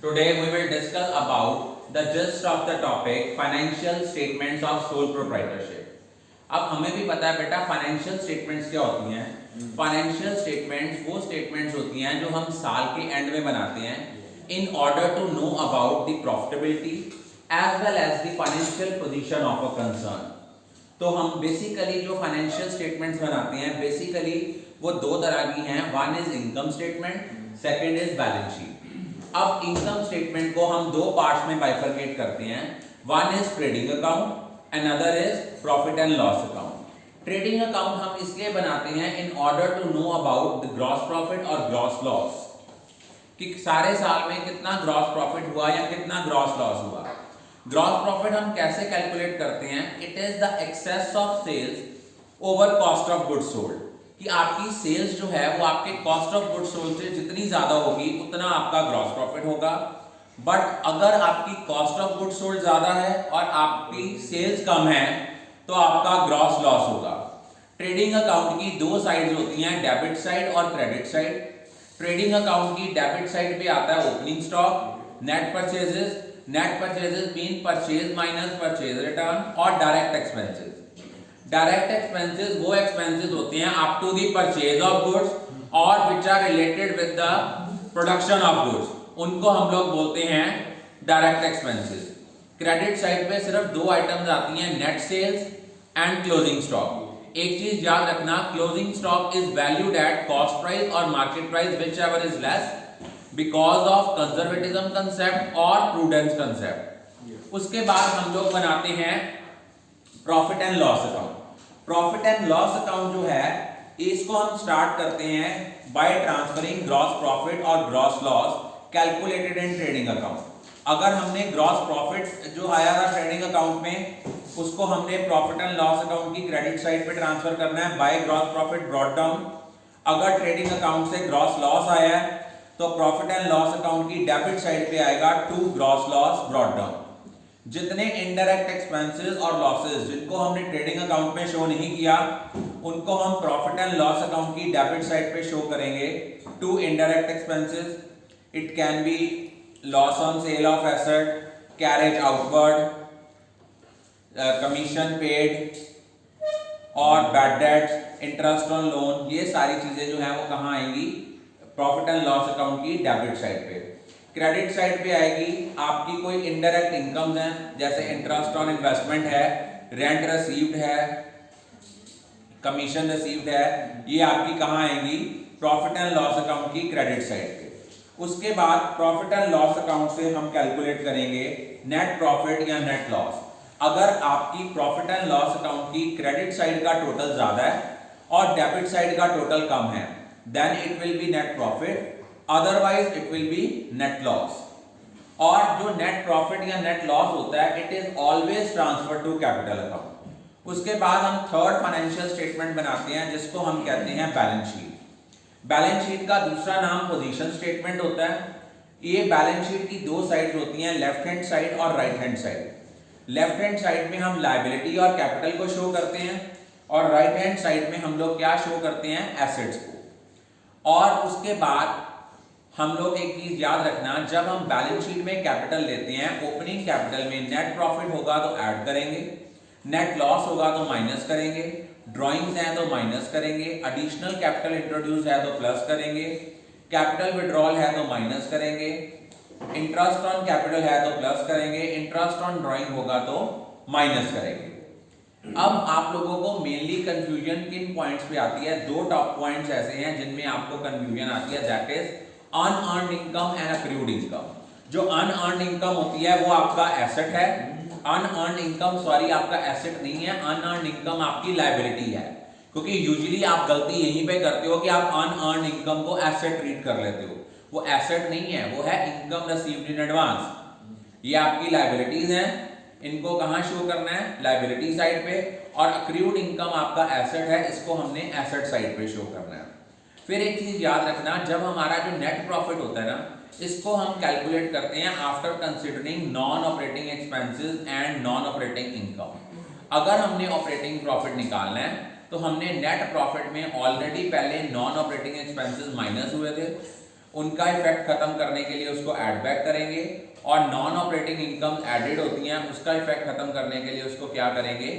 Today we will discuss about the gist of the topic financial statements of sole proprietorship. अब हमें भी पता है बेटा फाइनेंशियल स्टेटमेंट्स क्या होती हैं। फाइनेंशियल स्टेटमेंट्स वो स्टेटमेंट्स होती हैं जो हम साल के एंड में बनाते हैं in order to know about the profitability as well as the financial position of a concern. तो हम बेसिकली जो फाइनेंशियल स्टेटमेंट्स बनाते हैं बेसिकली वो दो तरह की हैं। One is income statement, second is balance sheet. अब इनकम स्टेटमेंट को हम दो पार्ट्स में बाइफरकेट करते हैं। One is trading account, another is profit and loss account. Trading account हम इसलिए बनाते हैं in order to know about the gross profit और ग्रॉस लॉस, कि सारे साल में कितना ग्रॉस प्रॉफिट हुआ या कितना ग्रॉस लॉस हुआ। ग्रॉस प्रॉफिट हम कैसे कैलकुलेट करते हैं? It is the excess of sales over cost of goods sold, कि आपकी सेल्स जो है वो आपके कॉस्ट ऑफ गुड्स सोल्ड से जितनी ज्यादा होगी उतना आपका ग्रॉस प्रॉफिट होगा। बट अगर आपकी कॉस्ट ऑफ गुड्स सोल्ड ज्यादा है और आपकी सेल्स कम है तो आपका ग्रॉस लॉस होगा। ट्रेडिंग अकाउंट की दो साइड्स होती हैं, डेबिट साइड और क्रेडिट साइड। ट्रेडिंग अकाउंट की डेबिट साइड पे आता है opening stock, net purchases. Net purchases mean purchase minus purchase return और डायरेक्ट एक्सपेंसेस। डायरेक्ट एक्सपेंसेस वो एक्सपेंसेस होते हैं up to the purchase of goods और which are related with the production of goods, उनको हम लोग बोलते हैं डायरेक्ट एक्सपेंसेस। क्रेडिट साइड पे सिर्फ दो आइटम्स आती हैं, net sales and closing stock. एक चीज याद रखना, closing stock is valued at cost price or market price whichever is less because of conservatism concept और प्रूडेंस कंसेप्ट। उसके बाद हम लोग बनाते हैं profit and loss account. Profit and loss account जो है इसको हम स्टार्ट करते हैं बाय ट्रांसफरिंग ग्रॉस प्रॉफिट और gross loss calculated in trading account. अगर हमने ग्रॉस प्रॉफिट जो आया था ट्रेडिंग अकाउंट में उसको हमने प्रॉफिट एंड लॉस अकाउंट की क्रेडिट साइड पे ट्रांसफर करना है by gross profit brought down. अगर ट्रेडिंग अकाउंट से ग्रॉस लॉस आया है तो प्रॉफिट एंड लॉस अकाउंट की डेबिट साइड पे आएगा to gross loss brought down. जितने इनडायरेक्ट एक्सपेंसेस और लॉसेस जिनको हमने ट्रेडिंग अकाउंट में शो नहीं किया उनको हम प्रॉफिट एंड लॉस अकाउंट की डेबिट साइड पे शो करेंगे। To indirect expenses, it can be loss on sale of asset, carriage outward, commission paid और bad debts, interest on loan. ये सारी चीजें जो है वो कहाँ आएंगी? प्रॉफिट एंड लॉस अकाउंट की डेबिट साइड पे। क्रेडिट साइड पे आएगी आपकी कोई इनडायरेक्ट इनकम्स हैं, जैसे इंटरेस्ट ऑन इन्वेस्टमेंट है, रेंट रिसीव्ड है, कमीशन रिसीव्ड है, ये आपकी कहाँ आएंगी? प्रॉफिट एंड लॉस अकाउंट की क्रेडिट साइड पे। उसके बाद प्रॉफिट एंड लॉस अकाउंट से हम कैलकुलेट करेंगे नेट प्रॉफिट या नेट लॉस। अगर आपकी प्रॉफिट एंड लॉस अकाउंट की क्रेडिट साइड का टोटल ज्यादा है और डेबिट साइड का टोटल कम है then it will be net profit, otherwise it will be net loss। और जो net profit या net loss होता है it is always transferred to capital account। उसके बाद हम थर्ड फाइनेंशियल स्टेटमेंट बनाते हैं जिसको हम कहते हैं बैलेंस शीट। बैलेंस शीट का दूसरा नाम पोजीशन स्टेटमेंट होता है। ये बैलेंस शीट की दो साइड होती हैं, लेफ्ट हैंड साइड और right hand side. Left hand side में हम लायबिलिटी और कैपिटल को शो करते हैं और राइट हैंड साइड में हम लोग क्या शो करते हैं? एसेट्स को। और उसके बाद हम लोग एक चीज याद रखना, जब हम बैलेंस शीट में कैपिटल लेते हैं ओपनिंग कैपिटल में नेट प्रॉफिट होगा तो ऐड करेंगे, नेट लॉस होगा तो माइनस करेंगे, ड्रॉइंग्स हैं तो माइनस करेंगे, एडिशनल कैपिटल इंट्रोड्यूस है तो प्लस करेंगे, कैपिटल विड्रॉल है तो माइनस करेंगे, इंटरेस्ट ऑन कैपिटल है तो प्लस करेंगे, इंटरेस्ट ऑन ड्रॉइंग होगा तो माइनस करेंगे। अब आप लोगों को मेनली कंफ्यूजन किन पॉइंट्स पे आती है? दो टॉप पॉइंट्स ऐसे हैं जिनमें आपको कंफ्यूजन आती है, that is unearned income and accrued income. जो अनअर्न्ड इनकम होती है वो आपका एसेट है, अनअर्न्ड इनकम सॉरी आपका एसेट नहीं है, अनअर्न्ड इनकम आपकी लायबिलिटी है। क्योंकि यूजुअली आप गलती यहीं पे करते हो कि आप अनअर्न्ड इनकम को एसेट ट्रीट कर लेते हो। वो एसेट नहीं है, वो है इनकम रिसीव्ड इन एडवांस। ये आपकी लायबिलिटीज हैं, इनको कहां शो करना है? लायबिलिटी साइड पे। और अक्रूड इनकम आपका एसेट है, इसको हमने एसेट साइड पे शो करना है। फिर एक चीज याद रखना, जब हमारा जो नेट प्रॉफिट होता है ना इसको हम कैलकुलेट करते हैं after considering non operating expenses and non operating income. अगर हमने ऑपरेटिंग प्रॉफिट निकालना है तो हमने नेट प्रॉफिट में ऑलरेडी पहले नॉन ऑपरेटिंग एक्सपेंसेस माइनस हुए थे उनका इफेक्ट खत्म करने के लिए उसको ऐड बैक करेंगे, और नॉन ऑपरेटिंग इनकम एडेड होती हैं, उसका इफेक्ट खत्म करने के लिए उसको क्या करेंगे,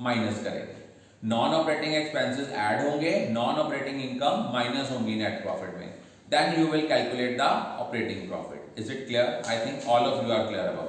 माइनस करेंगे। नॉन ऑपरेटिंग एक्सपेंसेस ऐड होंगे, नॉन ऑपरेटिंग इनकम माइनस होंगी नेट प्रॉफिट में, then you will calculate the operating profit. Is it clear? I think all of you are clear about